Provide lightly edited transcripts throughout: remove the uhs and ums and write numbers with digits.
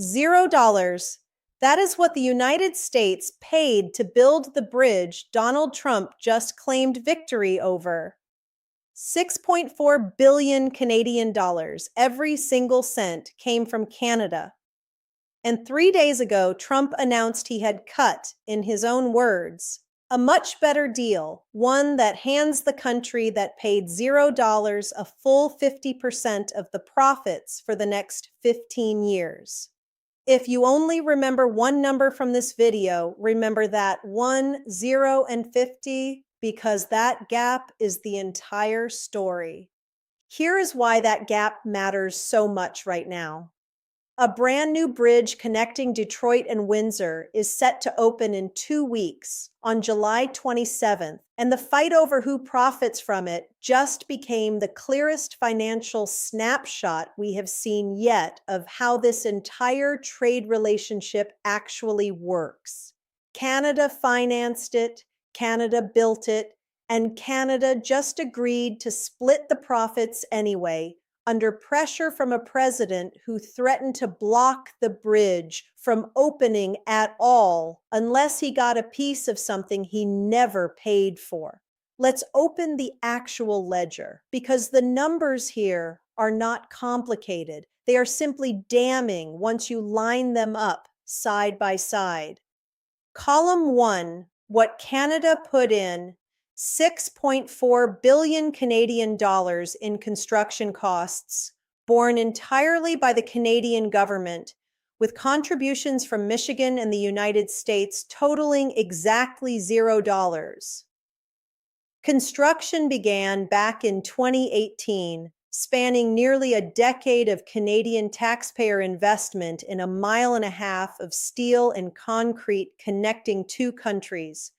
$0. That is what the United States paid to build the bridge Donald Trump just claimed victory over. 6.4 billion Canadian dollars, every single cent, came from Canada. And 3 days ago, Trump announced he had cut, in his own words, a much better deal, one that hands the country that paid $0 a full 50% of the profits for the next 15 years. If you only remember one number from this video, remember that 1, 0, and 50, because that gap is the entire story. Here is why that gap matters so much right now. A brand new bridge connecting Detroit and Windsor is set to open in 2 weeks, on July 27th, and the fight over who profits from it just became the clearest financial snapshot we have seen yet of how this entire trade relationship actually works. Canada financed it, Canada built it, and Canada just agreed to split the profits anyway, under pressure from a president who threatened to block the bridge from opening at all unless he got a piece of something he never paid for. Let's open the actual ledger, because the numbers here are not complicated. They are simply damning once you line them up side by side. Column 1, what Canada put in, 6.4 billion Canadian dollars in construction costs, borne entirely by the Canadian government, with contributions from Michigan and the United States totaling exactly $0. Construction began back in 2018, spanning nearly a decade of Canadian taxpayer investment in 1.5 miles of steel and concrete connecting two countries.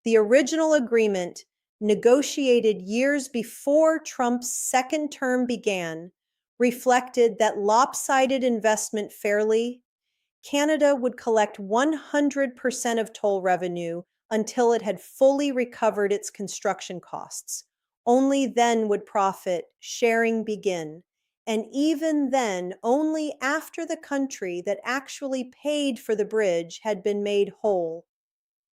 The original agreement, negotiated years before Trump's second term began, reflected that lopsided investment fairly. Canada would collect 100% of toll revenue until it had fully recovered its construction costs. Only then would profit sharing begin, and even then only after the country that actually paid for the bridge had been made whole.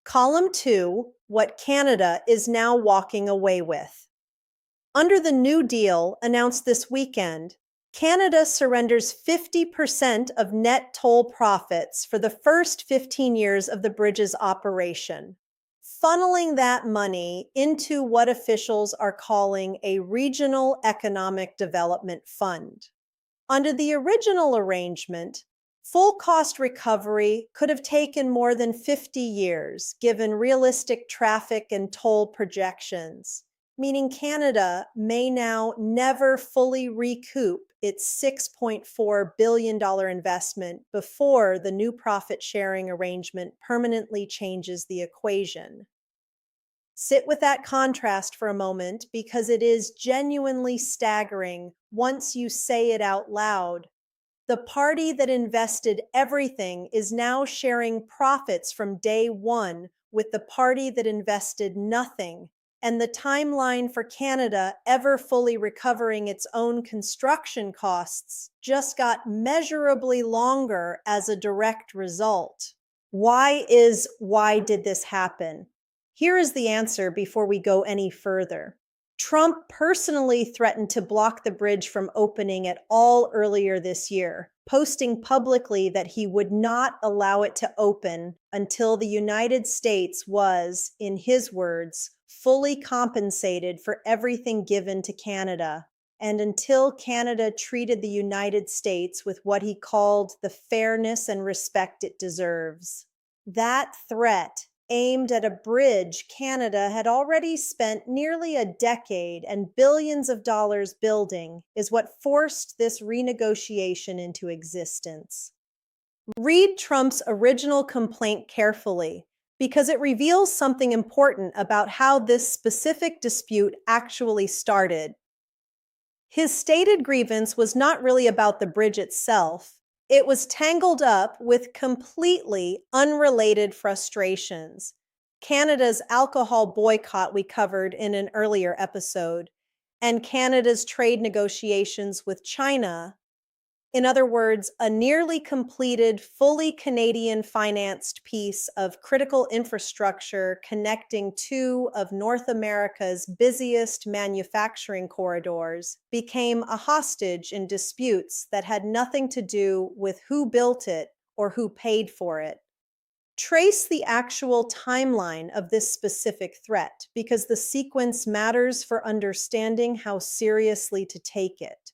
Column 2, what Canada is now walking away with. Under the New Deal announced this weekend, Canada surrenders 50% of net toll profits for the first 15 years of the bridge's operation, funneling that money into what officials are calling a Regional Economic Development Fund. Under the original arrangement, full cost recovery could have taken more than 50 years, given realistic traffic and toll projections, meaning Canada may now never fully recoup its $6.4 billion investment before the new profit-sharing arrangement permanently changes the equation. Sit with that contrast for a moment, because it is genuinely staggering once you say it out loud. The party that invested everything is now sharing profits from day one with the party that invested nothing, and the timeline for Canada ever fully recovering its own construction costs just got measurably longer as a direct result. Why did this happen? Here is the answer before we go any further. Trump personally threatened to block the bridge from opening at all earlier this year, posting publicly that he would not allow it to open until the United States was, in his words, fully compensated for everything given to Canada, and until Canada treated the United States with what he called the fairness and respect it deserves. That threat, aimed at a bridge Canada had already spent nearly a decade and billions of dollars building, is what forced this renegotiation into existence. Read Trump's original complaint carefully, because it reveals something important about how this specific dispute actually started. His stated grievance was not really about the bridge itself. It was tangled up with completely unrelated frustrations. Canada's alcohol boycott we covered in an earlier episode, and Canada's trade negotiations with China. In other words, a nearly completed, fully Canadian financed piece of critical infrastructure connecting two of North America's busiest manufacturing corridors became a hostage in disputes that had nothing to do with who built it or who paid for it. Trace the actual timeline of this specific threat because the sequence matters for understanding how seriously to take it.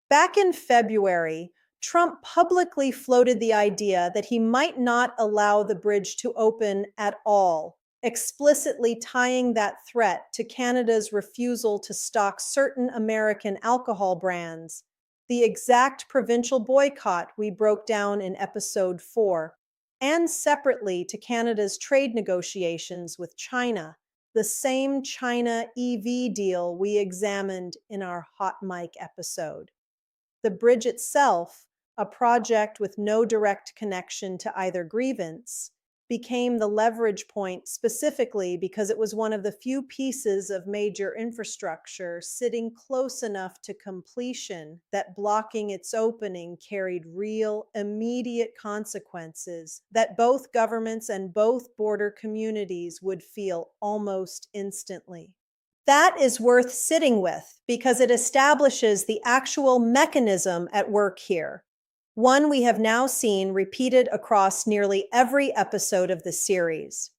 Back in February, Trump publicly floated the idea that he might not allow the bridge to open at all, explicitly tying that threat to Canada's refusal to stock certain American alcohol brands, the exact provincial boycott we broke down in episode 4, and separately to Canada's trade negotiations with China, the same China EV deal we examined in our Hot Mic episode. The bridge itself, a project with no direct connection to either grievance, became the leverage point specifically because it was one of the few pieces of major infrastructure sitting close enough to completion that blocking its opening carried real, immediate consequences that both governments and both border communities would feel almost instantly. That is worth sitting with because it establishes the actual mechanism at work here, one we have now seen repeated across nearly every episode of the series.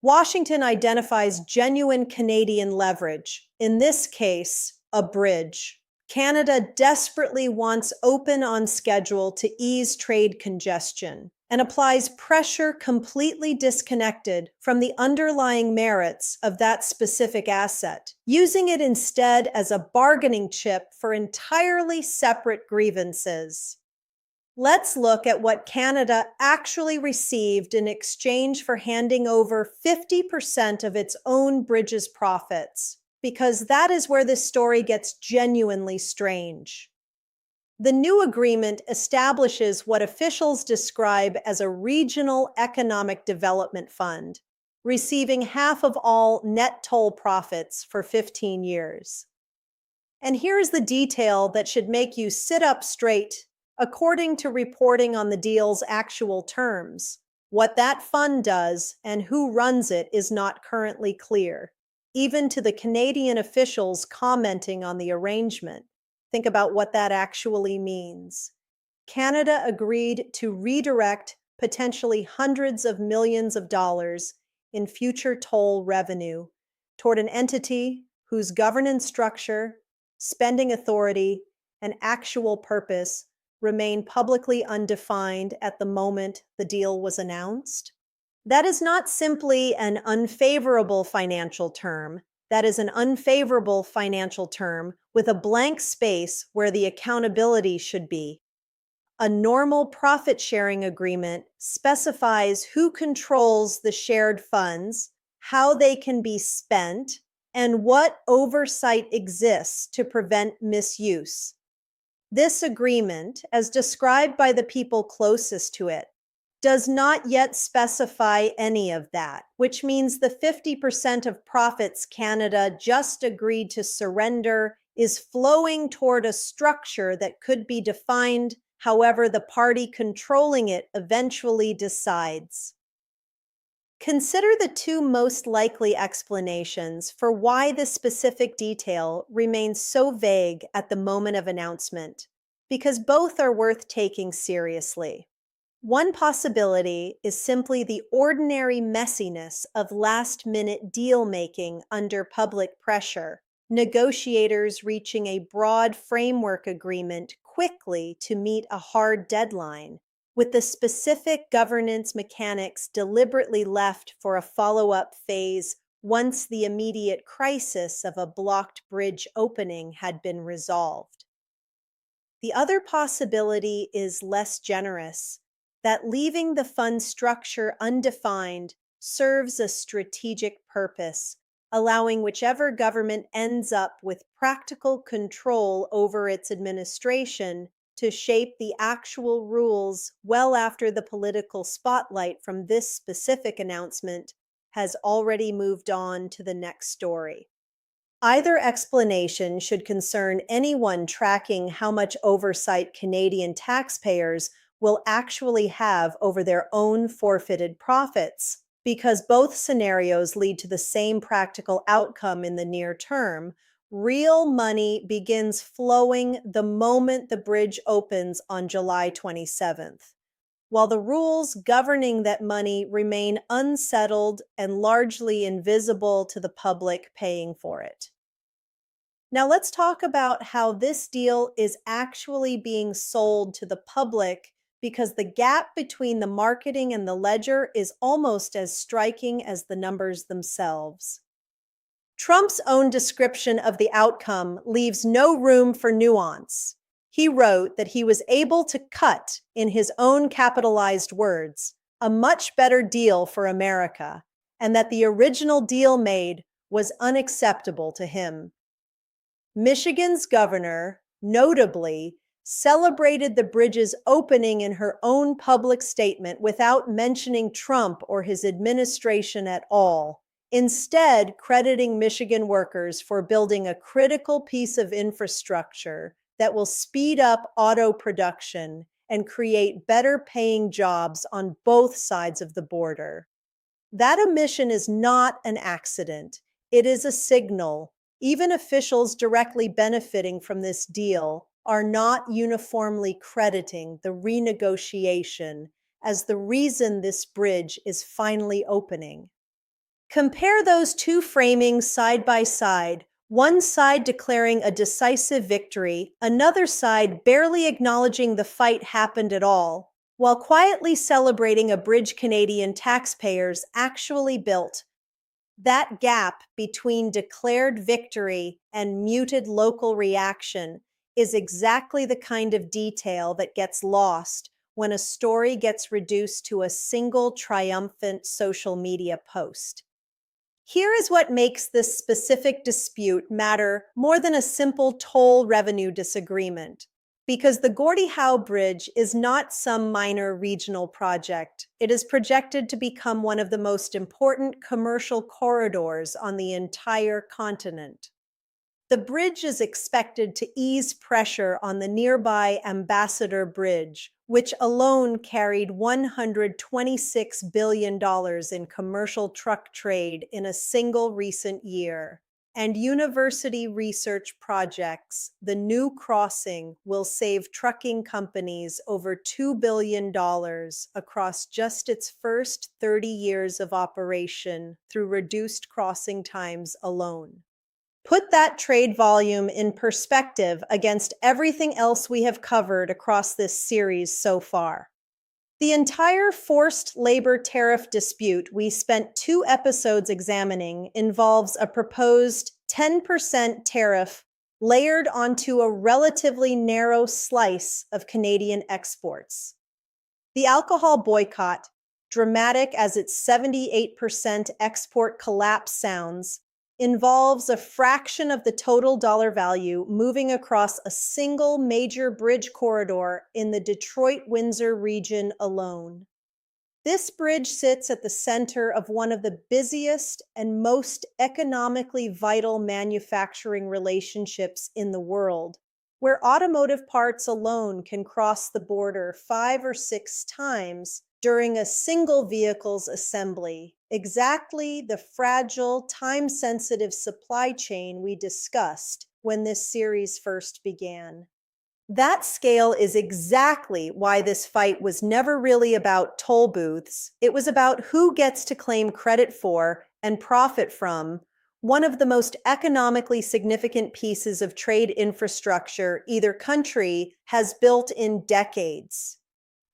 Washington identifies genuine Canadian leverage, in this case, a bridge. Canada desperately wants open on schedule to ease trade congestion and applies pressure completely disconnected from the underlying merits of that specific asset, using it instead as a bargaining chip for entirely separate grievances. Let's look at what Canada actually received in exchange for handing over 50% of its own bridge's profits, because that is where this story gets genuinely strange. The new agreement establishes what officials describe as a regional economic development fund, receiving half of all net toll profits for 15 years. And here's the detail that should make you sit up straight. According to reporting on the deal's actual terms, what that fund does and who runs it is not currently clear, even to the Canadian officials commenting on the arrangement. Think about what that actually means. Canada agreed to redirect potentially hundreds of millions of dollars in future toll revenue toward an entity whose governance structure, spending authority, and actual purpose remain publicly undefined at the moment the deal was announced. That is not simply an unfavorable financial term. That is an unfavorable financial term with a blank space where the accountability should be. A normal profit-sharing agreement specifies who controls the shared funds, how they can be spent, and what oversight exists to prevent misuse. This agreement, as described by the people closest to it, does not yet specify any of that, which means the 50% of profits Canada just agreed to surrender is flowing toward a structure that could be defined however the party controlling it eventually decides. Consider the two most likely explanations for why this specific detail remains so vague at the moment of announcement, because both are worth taking seriously. One possibility is simply the ordinary messiness of last-minute deal-making under public pressure, negotiators reaching a broad framework agreement quickly to meet a hard deadline, with the specific governance mechanics deliberately left for a follow-up phase once the immediate crisis of a blocked bridge opening had been resolved. The other possibility is less generous, that leaving the fund structure undefined serves a strategic purpose, allowing whichever government ends up with practical control over its administration to shape the actual rules well after the political spotlight from this specific announcement has already moved on to the next story. Either explanation should concern anyone tracking how much oversight Canadian taxpayers will actually have over their own forfeited profits, because both scenarios lead to the same practical outcome in the near term. Real money begins flowing the moment the bridge opens on July 27th, while the rules governing that money remain unsettled and largely invisible to the public paying for it. Now, let's talk about how this deal is actually being sold to the public, because the gap between the marketing and the ledger is almost as striking as the numbers themselves. Trump's own description of the outcome leaves no room for nuance. He wrote that he was able to cut, in his own capitalized words, a much better deal for America, and that the original deal made was unacceptable to him. Michigan's governor, notably, celebrated the bridge's opening in her own public statement without mentioning Trump or his administration at all, instead crediting Michigan workers for building a critical piece of infrastructure that will speed up auto production and create better paying jobs on both sides of the border. That omission is not an accident. It is a signal. Even officials directly benefiting from this deal are not uniformly crediting the renegotiation as the reason this bridge is finally opening. Compare those two framings side by side, one side declaring a decisive victory, another side barely acknowledging the fight happened at all, while quietly celebrating a bridge Canadian taxpayers actually built. That gap between declared victory and muted local reaction is exactly the kind of detail that gets lost when a story gets reduced to a single triumphant social media post. Here is what makes this specific dispute matter more than a simple toll revenue disagreement. Because the Gordie Howe Bridge is not some minor regional project, it is projected to become one of the most important commercial corridors on the entire continent. The bridge is expected to ease pressure on the nearby Ambassador Bridge, which alone carried $126 billion in commercial truck trade in a single recent year. And university research projects, the new crossing will save trucking companies over $2 billion across just its first 30 years of operation through reduced crossing times alone. Put that trade volume in perspective against everything else we have covered across this series so far. The entire forced labor tariff dispute we spent 2 episodes examining involves a proposed 10% tariff layered onto a relatively narrow slice of Canadian exports. The alcohol boycott, dramatic as its 78% export collapse sounds, involves a fraction of the total dollar value moving across a single major bridge corridor in the Detroit-Windsor region alone. This bridge sits at the center of one of the busiest and most economically vital manufacturing relationships in the world, where automotive parts alone can cross the border 5 or 6 times during a single vehicle's assembly, exactly the fragile, time-sensitive supply chain we discussed when this series first began. That scale is exactly why this fight was never really about toll booths. It was about who gets to claim credit for and profit from one of the most economically significant pieces of trade infrastructure either country has built in decades.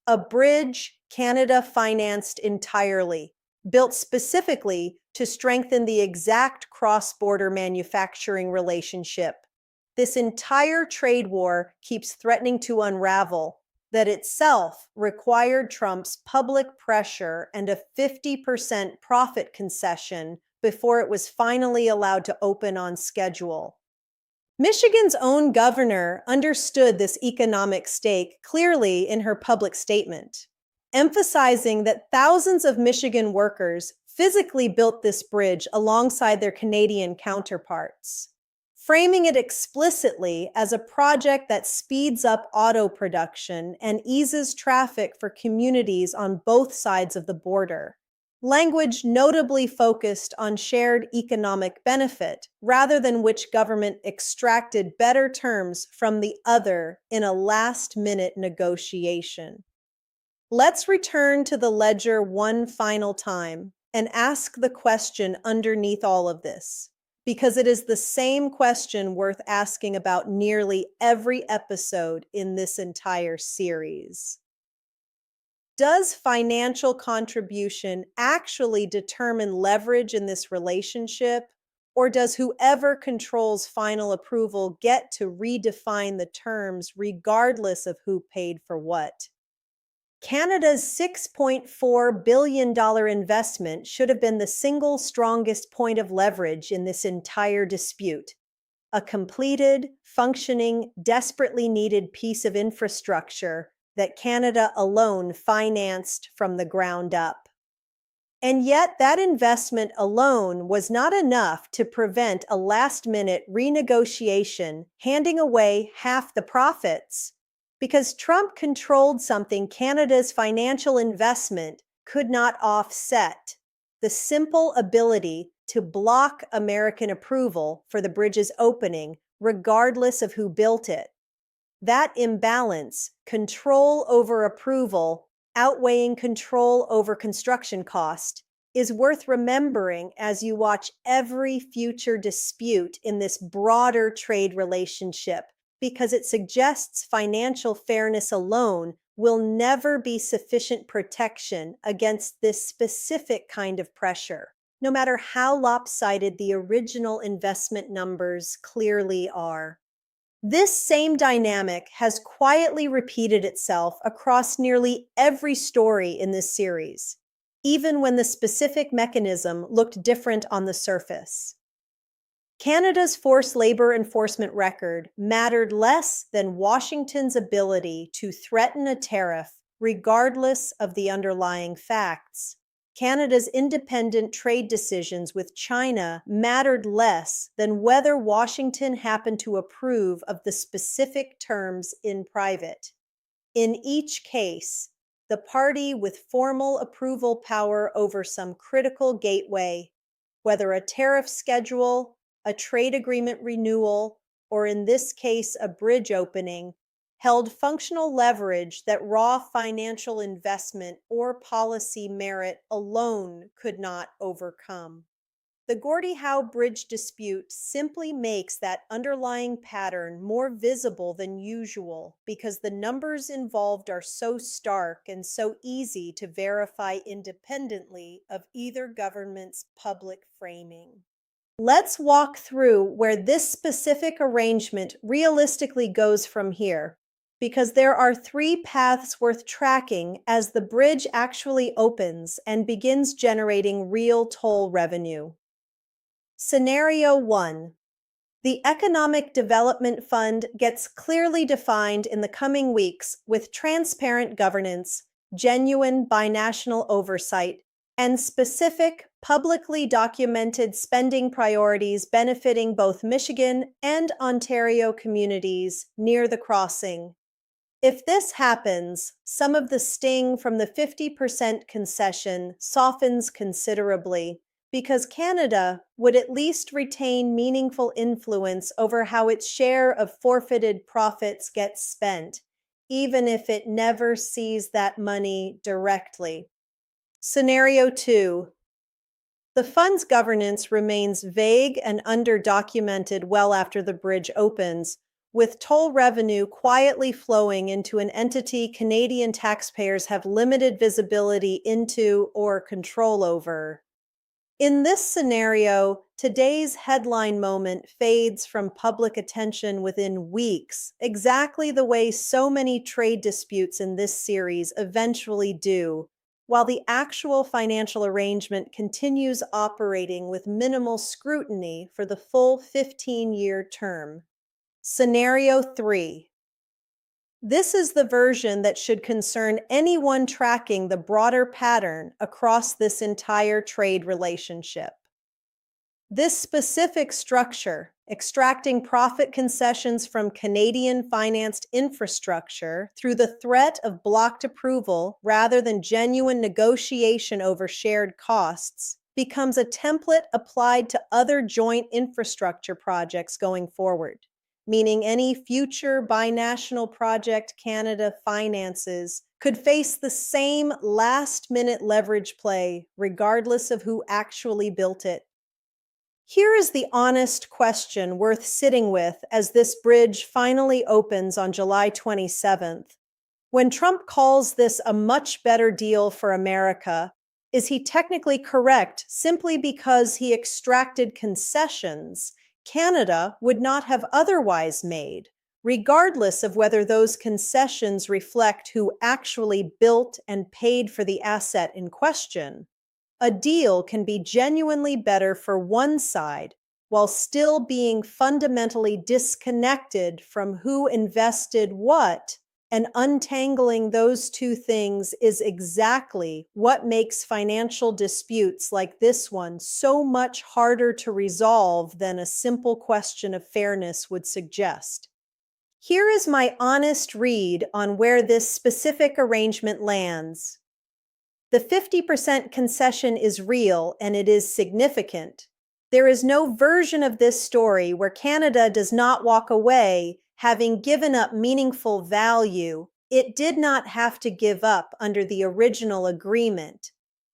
A bridge Canada financed entirely, built specifically to strengthen the exact cross-border manufacturing relationship this entire trade war keeps threatening to unravel, that itself required Trump's public pressure and a 50% profit concession before it was finally allowed to open on schedule. Michigan's own governor understood this economic stake clearly in her public statement, emphasizing that thousands of Michigan workers physically built this bridge alongside their Canadian counterparts. framing it explicitly as a project that speeds up auto production and eases traffic for communities on both sides of the border. Language notably focused on shared economic benefit rather than which government extracted better terms from the other in a last-minute negotiation. Let's return to the ledger one final time and ask the question underneath all of this, because it is the same question worth asking about nearly every episode in this entire series. Does financial contribution actually determine leverage in this relationship, or does whoever controls final approval get to redefine the terms regardless of who paid for what? Canada's $6.4 billion investment should have been the single strongest point of leverage in this entire dispute. A completed, functioning, desperately needed piece of infrastructure that Canada alone financed from the ground up. And yet, that investment alone was not enough to prevent a last-minute renegotiation, handing away half the profits. Because Trump controlled something Canada's financial investment could not offset: the simple ability to block American approval for the bridge's opening, regardless of who built it. That imbalance, control over approval outweighing control over construction cost, is worth remembering as you watch every future dispute in this broader trade relationship, because it suggests financial fairness alone will never be sufficient protection against this specific kind of pressure, no matter how lopsided the original investment numbers clearly are. This same dynamic has quietly repeated itself across nearly every story in this series, even when the specific mechanism looked different on the surface. Canada's forced labor enforcement record mattered less than Washington's ability to threaten a tariff regardless of the underlying facts. Canada's independent trade decisions with China mattered less than whether Washington happened to approve of the specific terms in private. In each case, the party with formal approval power over some critical gateway, whether a tariff schedule, a trade agreement renewal, or in this case, a bridge opening, held functional leverage that raw financial investment or policy merit alone could not overcome. The Gordie Howe Bridge dispute simply makes that underlying pattern more visible than usual because the numbers involved are so stark and so easy to verify independently of either government's public framing. Let's walk through where this specific arrangement realistically goes from here, because there are three paths worth tracking as the bridge actually opens and begins generating real toll revenue. Scenario 1. The Economic Development Fund gets clearly defined in the coming weeks with transparent governance, genuine binational oversight, and specific, publicly documented spending priorities benefiting both Michigan and Ontario communities near the crossing. If this happens, some of the sting from the 50% concession softens considerably, because Canada would at least retain meaningful influence over how its share of forfeited profits gets spent, even if it never sees that money directly. Scenario 2. The fund's governance remains vague and underdocumented well after the bridge opens, with toll revenue quietly flowing into an entity Canadian taxpayers have limited visibility into or control over. In this scenario, today's headline moment fades from public attention within weeks, exactly the way so many trade disputes in this series eventually do, while the actual financial arrangement continues operating with minimal scrutiny for the full 15-year term. Scenario 3. This is the version that should concern anyone tracking the broader pattern across this entire trade relationship. This specific structure, extracting profit concessions from Canadian-financed infrastructure through the threat of blocked approval rather than genuine negotiation over shared costs, becomes a template applied to other joint infrastructure projects going forward, meaning any future binational project Canada finances could face the same last-minute leverage play regardless of who actually built it. Here is the honest question worth sitting with as this bridge finally opens on July 27th. When Trump calls this a much better deal for America, is he technically correct simply because he extracted concessions Canada would not have otherwise made, regardless of whether those concessions reflect who actually built and paid for the asset in question? A deal can be genuinely better for one side while still being fundamentally disconnected from who invested what, and untangling those two things is exactly what makes financial disputes like this one so much harder to resolve than a simple question of fairness would suggest. Here is my honest read on where this specific arrangement lands. The 50% concession is real and it is significant. There is no version of this story where Canada does not walk away having given up meaningful value it did not have to give up under the original agreement,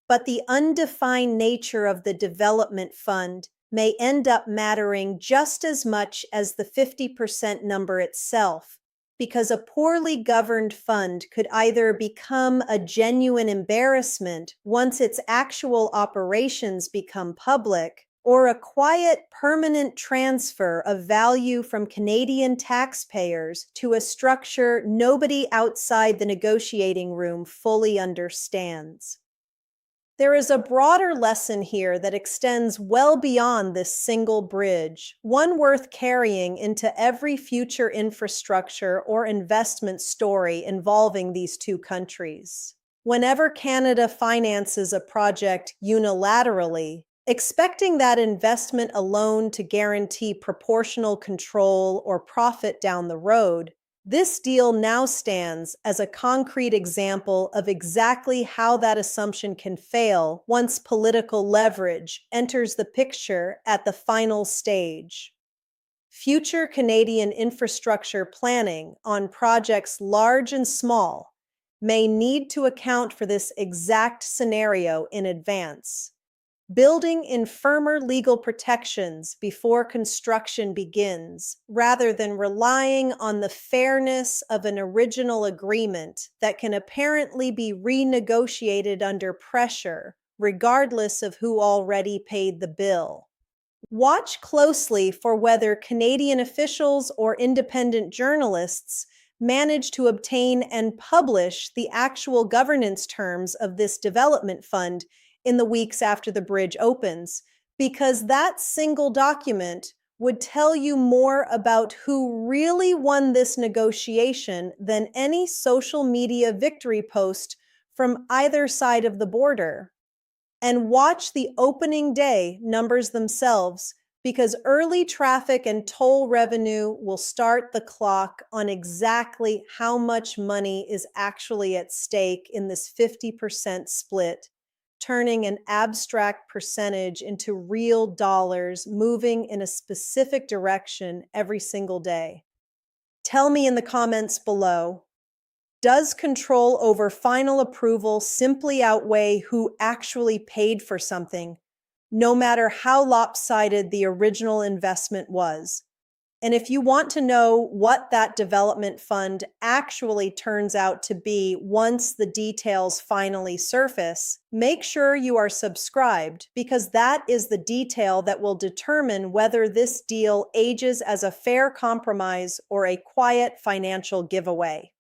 but the undefined nature of the development fund may end up mattering just as much as the 50% number itself, because a poorly governed fund could either become a genuine embarrassment once its actual operations become public, or a quiet, permanent transfer of value from Canadian taxpayers to a structure nobody outside the negotiating room fully understands. There is a broader lesson here that extends well beyond this single bridge, one worth carrying into every future infrastructure or investment story involving these two countries. Whenever Canada finances a project unilaterally, expecting that investment alone to guarantee proportional control or profit down the road, this deal now stands as a concrete example of exactly how that assumption can fail once political leverage enters the picture at the final stage. Future Canadian infrastructure planning on projects large and small may need to account for this exact scenario in advance, building in firmer legal protections before construction begins, rather than relying on the fairness of an original agreement that can apparently be renegotiated under pressure, regardless of who already paid the bill. Watch closely for whether Canadian officials or independent journalists manage to obtain and publish the actual governance terms of this development fund in the weeks after the bridge opens, because that single document would tell you more about who really won this negotiation than any social media victory post from either side of the border. And watch the opening day numbers themselves, because early traffic and toll revenue will start the clock on exactly how much money is actually at stake in this 50% split, turning an abstract percentage into real dollars moving in a specific direction every single day. Tell me in the comments below, does control over final approval simply outweigh who actually paid for something, no matter how lopsided the original investment was? And if you want to know what that development fund actually turns out to be once the details finally surface, make sure you are subscribed, because that is the detail that will determine whether this deal ages as a fair compromise or a quiet financial giveaway.